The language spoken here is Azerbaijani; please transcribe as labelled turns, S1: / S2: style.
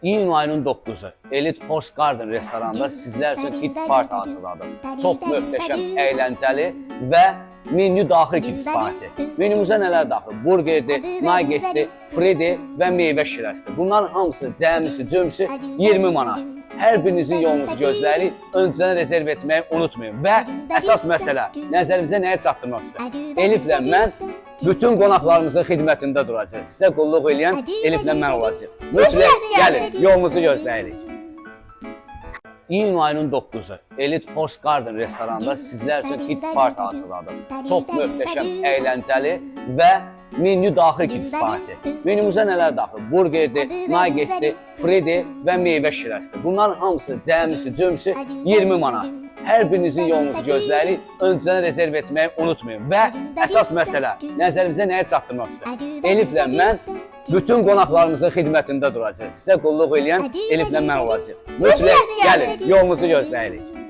S1: İyun ayının 9-u Elite Horse Garden restoranında sizlər üçün kids party hazırladım. Çox möhtəşəm, əyləncəli və menü daxil kids party. Menümüzə nələr daxil? Burgerdir, nuggetdir, fridir və meyvə şirəsidir. Bunların hamısı cəmisi 20 manat. Hər birinizin yolunuzu gözləyirik. Öncədən rezerv etməyi unutmayın. Və əsas məsələ, nəzərinizə nəyə çatdırmaq istəyirəm? Eliflə mən bütün qonaqlarımızın xidmətində duracaq. Sizə qulluq eləyən Eliflə mən olacaq. Mütləq gəlin, yolunuzu gözləyirik. İyun ayının 9-u Elite Horse Garden restoranında sizlər üçün kids party hazırladım. Çox möhtəşəm, əyləncəli və menü daxil kids party. Menümüzə nələr daxil? Burgerdir, nuggetdir, fridir və meyvə şirəsidir. Bunların hamısı cəmisi 20 manat. Hər birinizin yolunuzu gözləyirik. Öncədən rezerv etməyi unutmayın. Və əsas məsələ, nəzərinizə nəyə çatdırmaq istəyirəm? Eliflə mən bütün qonaqlarımızın xidmətində duracaq. Sizə qulluq eləyən Eliflə mən olacaq. Mütləq gəlin, yolunuzu gözləyirik.